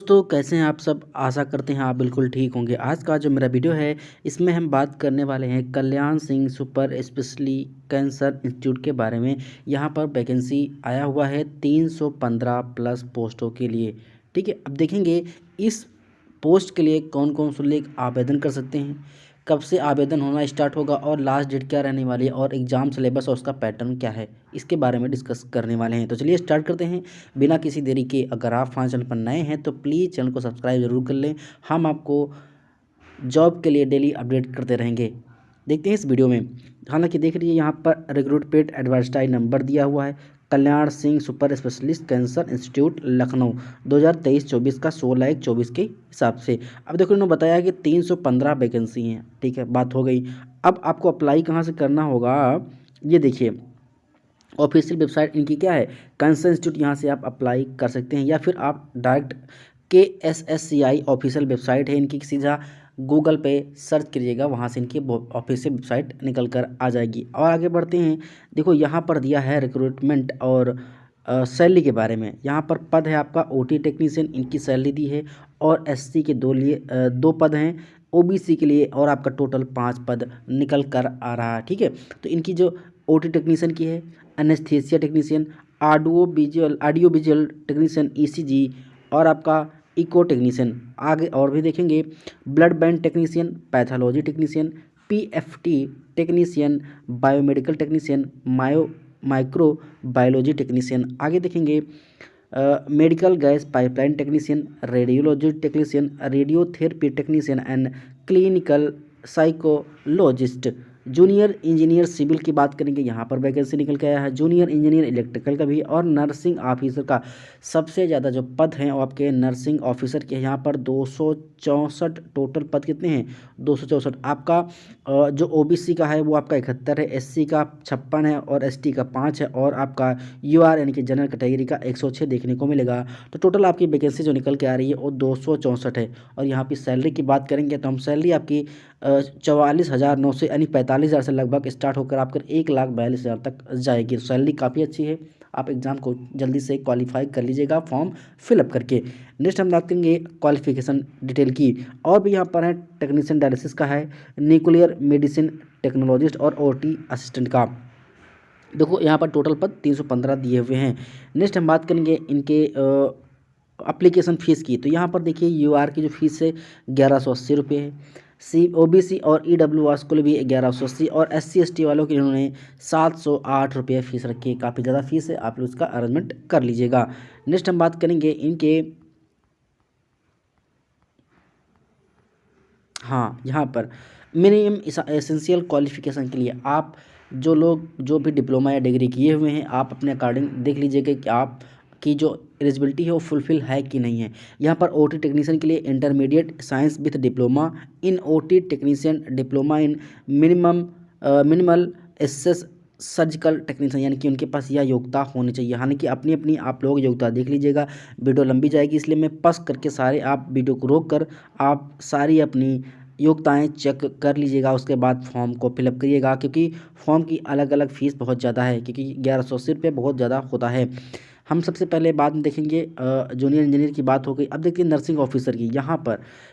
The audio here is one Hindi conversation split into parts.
दोस्तों कैसे हैं आप सब। आशा करते हैं आप बिल्कुल ठीक होंगे। आज का जो मेरा वीडियो है इसमें हम बात करने वाले हैं Kalyan Singh super specially cancer institute के बारे में। यहाँ पर वैकेंसी आया हुआ है 315 प्लस पोस्टों के लिए। ठीक है, अब देखेंगे इस पोस्ट के लिए कौन कौन से लोग आवेदन कर सकते हैं, कब से आवेदन होना स्टार्ट होगा और लास्ट डेट क्या रहने वाली है और एग्ज़ाम सिलेबस और उसका पैटर्न क्या है, इसके बारे में डिस्कस करने वाले हैं। तो चलिए स्टार्ट करते हैं बिना किसी देरी के। अगर आप हमारे चैनल पर नए हैं तो प्लीज़ चैनल को सब्सक्राइब ज़रूर कर लें। हम आपको जॉब के लिए डेली अपडेट करते रहेंगे। देखते हैं इस वीडियो में। हालांकि देख लीजिए यहाँ पर रिक्रूटमेंट एडवर्टाइज नंबर दिया हुआ है, Kalyan Singh super specialist cancer institute Lucknow 2023-24 का 16/1/24 के हिसाब से। अब देखो इन्होंने बताया कि 315 वैकेंसी हैं। ठीक है, बात हो गई। अब आपको अप्लाई कहाँ से करना होगा, ये देखिए ऑफिशियल वेबसाइट इनकी क्या है, कैंसर इंस्टीट्यूट। यहाँ से आप अप्लाई कर सकते हैं या फिर आप डायरेक्ट KSSCI ऑफिशियल वेबसाइट है इनकी, सीधा गूगल पे सर्च करिएगा, वहाँ से इनकी ऑफिशियल वेबसाइट निकल कर आ जाएगी। और आगे बढ़ते हैं। देखो यहाँ पर दिया है रिक्रूटमेंट और सैलरी के बारे में। यहाँ पर पद है आपका OT टेक्नीशियन, इनकी सैलरी दी है। और SC के दो पद हैं, OBC के लिए, और आपका टोटल 5 पद निकल कर आ रहा है। ठीक है, तो इनकी जो OT टेक्नीशियन की है, anaesthesia technician, audio visual technician ECG, और आपका इको टेक्नीशियन। आगे और भी देखेंगे, blood bank technician, pathology technician, PFT technician, biomedical technician, microbiology technician. आगे देखेंगे medical gas pipeline technician, radiology technician, radiotherapy technician and clinical psychologist. Junior engineer civil की बात करेंगे, यहाँ पर वैकेंसी निकल के आया है। जूनियर इंजीनियर इलेक्ट्रिकल का भी, और नर्सिंग ऑफिसर का सबसे ज़्यादा जो पद हैं वो आपके नर्सिंग ऑफिसर के। यहाँ पर 264 टोटल पद कितने हैं, 264। आपका जो OBC का है वो आपका 71 है, SC का 56 है, और ST का 5 है, और आपका UR यानी कि जनरल कैटेगरी का 106 देखने को मिलेगा। तो टोटल आपकी वैकेंसी जो निकल के आ रही है वो 264 है। और यहाँ की सैलरी की बात करेंगे तो हम सैलरी आपकी 44,900 से यानी 45,000 से लगभग स्टार्ट होकर आपकर 1,42,000 तक जाएगी। सैलरी काफ़ी अच्छी है। आप एग्ज़ाम को जल्दी से क्वालिफाई कर लीजिएगा फॉर्म फिलअप करके। नेक्स्ट हम बात करेंगे क्वालिफिकेशन डिटेल की। और भी यहाँ पर है टेक्नीशियन डायलिसिस का है, न्यूक्लियर मेडिसिन टेक्नोलॉजिस्ट, और OT असिस्टेंट का। देखो यहाँ पर टोटल पद 315 दिए हुए हैं। नेक्स्ट हम बात करेंगे इनके एप्लीकेशन फ़ीस की। तो यहाँ पर देखिए UR की जो फीस है 1180 रुपये है। OBC और EWS को भी 1180, और SC ST वालों के इन्होंने 708 रुपये फ़ीस रखी है। काफ़ी ज़्यादा फीस है, आप लोग उसका अरेंजमेंट कर लीजिएगा। नेक्स्ट हम बात करेंगे इनके, हाँ यहाँ पर मिनिमम एसेंशियल क्वालिफिकेशन के लिए आप जो भी डिप्लोमा या डिग्री किए हुए हैं, आप अपने अकॉर्डिंग देख लीजिएगा कि आप की जो एलिजिबिलिटी है वो फुलफ़िल है कि नहीं है। यहाँ पर OT टेक्नीशियन के लिए intermediate science with diploma in OT technician, diploma in minimal access surgical technician, यानी कि उनके पास यह योग्यता होनी चाहिए। यानी कि अपनी अपनी आप लोग योग्यता देख लीजिएगा। वीडियो लंबी जाएगी इसलिए मैं पस करके सारे आप वीडियो को रोक कर आप सारी अपनी योग्यताएं चेक कर लीजिएगा। उसके बाद फॉर्म को फिलअप करिएगा, क्योंकि फॉर्म की अलग अलग फ़ीस बहुत ज़्यादा है, क्योंकि 1180 रुपये बहुत ज़्यादा होता है। हम सबसे पहले बाद में देखेंगे जूनियर इंजीनियर की बात हो गई। अब देखिए नर्सिंग ऑफिसर की।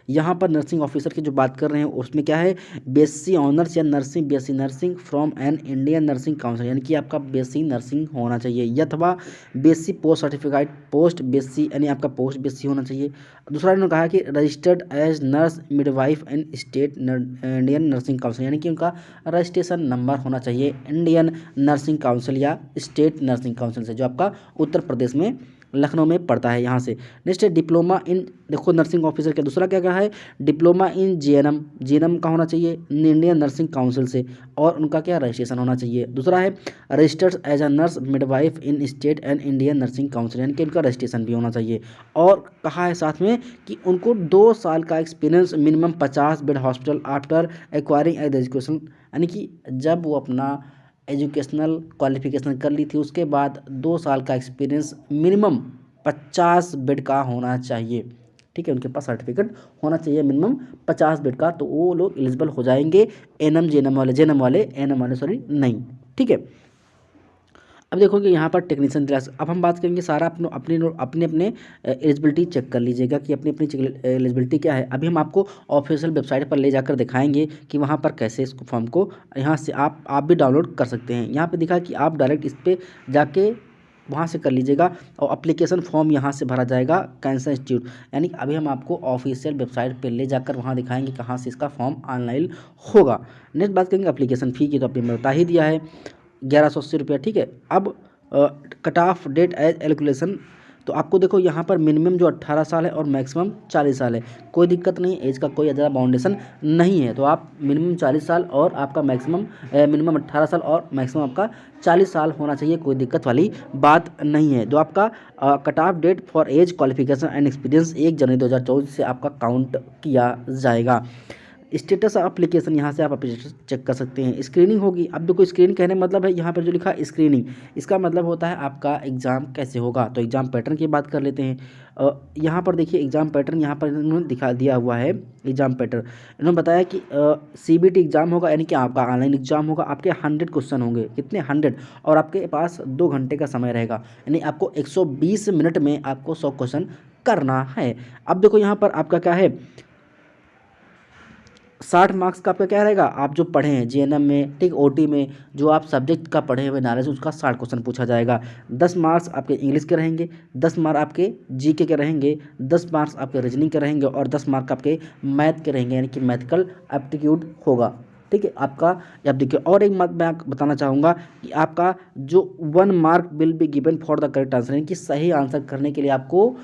यहाँ पर नर्सिंग ऑफिसर की जो बात कर रहे हैं उसमें क्या है, BSc ऑनर्स या nursing BSc nursing from an Indian nursing council, यानी कि आपका BSc नर्सिंग होना चाहिए, अथवा BSc post certificate post BSc, यानी आपका पोस्ट BSc होना चाहिए। दूसरा इन्होंने कहा कि registered as nurse midwife and state Indian nursing council, यानी कि उनका रजिस्ट्रेशन नंबर होना चाहिए इंडियन नर्सिंग काउंसिल या स्टेट नर्सिंग काउंसिल से, जो आपका उत्तर प्रदेश में लखनऊ में पड़ता है। यहाँ से नेक्स्ट है डिप्लोमा इन, देखो नर्सिंग ऑफिसर का दूसरा क्या क्या है, डिप्लोमा इन GNM का होना चाहिए इंडियन नर्सिंग काउंसिल से, और उनका क्या रजिस्ट्रेशन होना चाहिए। दूसरा है registered as a nurse midwife in state and Indian nursing council, यानी कि उनका रजिस्ट्रेशन भी होना चाहिए। और कहा है साथ में कि उनको 2 साल का experience, minimum 50 bed hospital after acquiring education, यानी कि जब वो अपना एजुकेशनल क्वालिफिकेशन कर ली थी उसके बाद 2 साल का एक्सपीरियंस मिनिमम 50 बेड का होना चाहिए। ठीक है, उनके पास सर्टिफिकेट होना चाहिए मिनिमम 50 बेड का, तो वो लोग एलिजिबल हो जाएंगे। NM JNM वाले, JNM वाले NM वाले सॉरी नहीं। ठीक है, अब देखोगे यहाँ पर टेक्नीशियन क्लास, अब हम बात करेंगे सारा अपने अपने एलिजिबिलिटी चेक कर लीजिएगा कि अपनी अपनी एलिजिबिलिटी क्या है। अभी हम आपको ऑफिशियल वेबसाइट पर ले जाकर दिखाएंगे कि वहाँ पर कैसे इस फॉर्म को यहाँ से आप भी डाउनलोड कर सकते हैं। यहाँ पे दिखा कि आप डायरेक्ट इस पर जाके वहाँ से कर लीजिएगा और एप्लीकेशन फॉर्म यहाँ से भरा जाएगा कैंसर इंस्टीट्यूट। यानी कि अभी हम आपको ऑफिशियल वेबसाइट पे ले जाकर वहाँ दिखाएंगे कहाँ से इसका फॉर्म ऑनलाइन होगा। नेक्स्ट बात करेंगे एप्लीकेशन फ़ी की, तो आपने बता ही दिया है 1180 रुपया, ठीक है। अब कट ऑफ डेट एज एलकुलेशन, तो आपको देखो यहाँ पर मिनिमम जो 18 साल है और मैक्सिमम 40 साल है, कोई दिक्कत नहीं, एज का कोई ज़्यादा बाउंडेशन नहीं है। तो आप मिनिमम 40 साल और आपका मिनिमम 18 साल और मैक्सिमम आपका 40 साल होना चाहिए, कोई दिक्कत वाली बात नहीं है। जो आपका cut off date for age qualification and experience 1 जनवरी 2024 से आपका काउंट किया जाएगा। स्टेटस एप्लीकेशन, यहाँ से आप एप्लीकेशन चेक कर सकते हैं। स्क्रीनिंग होगी, अब देखो स्क्रीनिंग कहने मतलब है यहाँ पर जो लिखा स्क्रीनिंग, इसका मतलब होता है आपका एग्ज़ाम कैसे होगा। तो एग्ज़ाम पैटर्न की बात कर लेते हैं। यहाँ पर देखिए एग्ज़ाम पैटर्न यहाँ पर इन्होंने दिखा दिया हुआ है। एग्ज़ाम पैटर्न इन्होंने बताया कि CBT एग्ज़ाम होगा, यानी कि आपका ऑनलाइन एग्ज़ाम होगा। आपके 100 क्वेश्चन होंगे, कितने 100, और आपके पास 2 घंटे का समय रहेगा, यानी आपको 120 मिनट में आपको 100 क्वेश्चन करना है। अब देखो यहाँ पर आपका क्या है, 60 मार्क्स का आपका क्या रहेगा, आप जो पढ़े हैं GNM में, ठीक, OT में जो आप सब्जेक्ट का पढ़े हुए नॉलेज, उसका 60 क्वेश्चन पूछा जाएगा। 10 मार्क्स आपके इंग्लिश के रहेंगे, 10 मार्क्स आपके GK के रहेंगे, 10 मार्क्स आपके रीजनिंग के रहेंगे और 10 मार्क आपके मैथ के रहेंगे, यानी कि मैथिकल एप्टीट्यूड होगा, ठीक है आपका। अब देखिए और एक बात मैं बताना चाहूँगा कि आपका जो 1 mark will be given for the correct answer, यानी कि सही आंसर करने के लिए आपको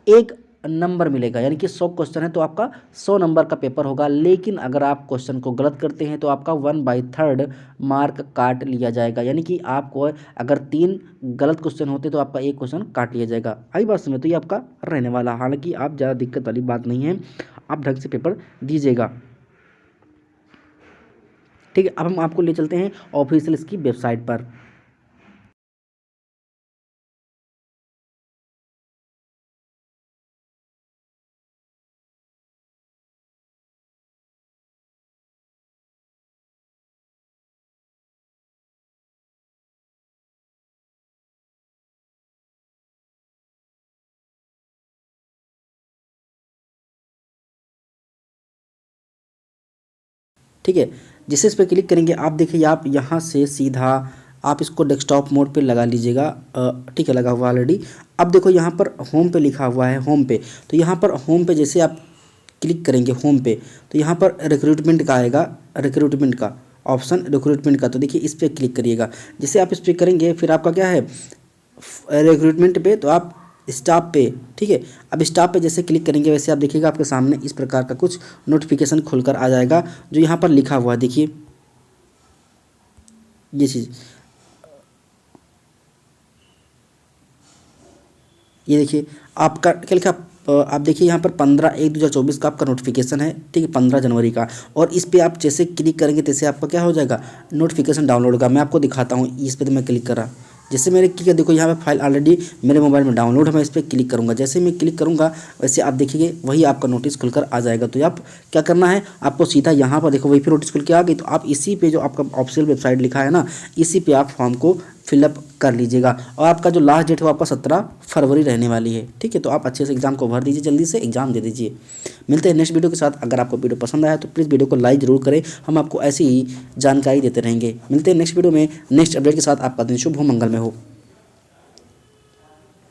1 नंबर मिलेगा, यानी कि 100 क्वेश्चन है तो आपका 100 नंबर का पेपर होगा। लेकिन अगर आप क्वेश्चन को गलत करते हैं तो आपका 1/3 मार्क काट लिया जाएगा, यानी कि आपको अगर 3 गलत क्वेश्चन होते तो आपका 1 क्वेश्चन काट लिया जाएगा। आई बात समझ, तो ये आपका रहने वाला, हालांकि आप ज़्यादा दिक्कत वाली बात नहीं है, आप ढंग से पेपर दीजिएगा, ठीक है। अब हम आपको ले चलते हैं ऑफिशियल इसकी वेबसाइट पर। ठीक है, जिसे इस पर क्लिक करेंगे आप देखिए, आप यहाँ से सीधा आप इसको डेस्कटॉप मोड पे लगा लीजिएगा, ठीक है, लगा हुआ ऑलरेडी। अब देखो यहाँ पर होम पे लिखा हुआ है, होम पे, तो यहाँ पर होम पे जैसे आप क्लिक करेंगे होम पे, तो यहाँ पर रिक्रूटमेंट का आएगा, रिक्रूटमेंट का ऑप्शन, रिक्रूटमेंट का, तो देखिए इस पर क्लिक करिएगा। जैसे आप इस पर करेंगे फिर आपका क्या है रिक्रूटमेंट पे, तो आप स्टाफ पे, ठीक है। अब स्टाफ पे जैसे क्लिक करेंगे वैसे आप देखिएगा आपके सामने इस प्रकार का कुछ नोटिफिकेशन खुलकर आ जाएगा, जो यहाँ पर लिखा हुआ है, देखिए ये चीज़, ये देखिए आपका क्या लिखा, आप देखिए यहाँ पर 15/1/2024 का आपका नोटिफिकेशन है, ठीक है, 15 जनवरी का। और इस पर आप जैसे क्लिक करेंगे तैसे आपका क्या हो जाएगा, नोटिफिकेशन डाउनलोड का। मैं आपको दिखाता हूँ, इस पर तो मैं क्लिक करा, जैसे मैंने किया देखो यहाँ पे फाइल ऑलरेडी मेरे मोबाइल में डाउनलोड है, मैं इस पर क्लिक करूँगा, जैसे मैं क्लिक करूँगा वैसे आप देखिए वही आपका नोटिस खुलकर आ जाएगा। तो आप क्या करना है, आपको सीधा यहाँ पर देखो वही फिर नोटिस खुल के आ गई, तो आप इसी पे जो आपका ऑफिशियल वेबसाइट लिखा है ना, इसी पे आप फॉर्म को फिलअप कर लीजिएगा। और आपका जो लास्ट डेट है वो आपका 17 फरवरी रहने वाली है, ठीक है। तो आप अच्छे से एग्जाम को भर दीजिए, जल्दी से एग्जाम दे दीजिए। मिलते हैं नेक्स्ट वीडियो के साथ। अगर आपको वीडियो पसंद आया तो प्लीज़ वीडियो को लाइक जरूर करें, हम आपको ऐसी ही जानकारी देते रहेंगे। मिलते हैं नेक्स्ट वीडियो में नेक्स्ट अपडेट के साथ। आपका दिन शुभ हो, मंगलमय हो।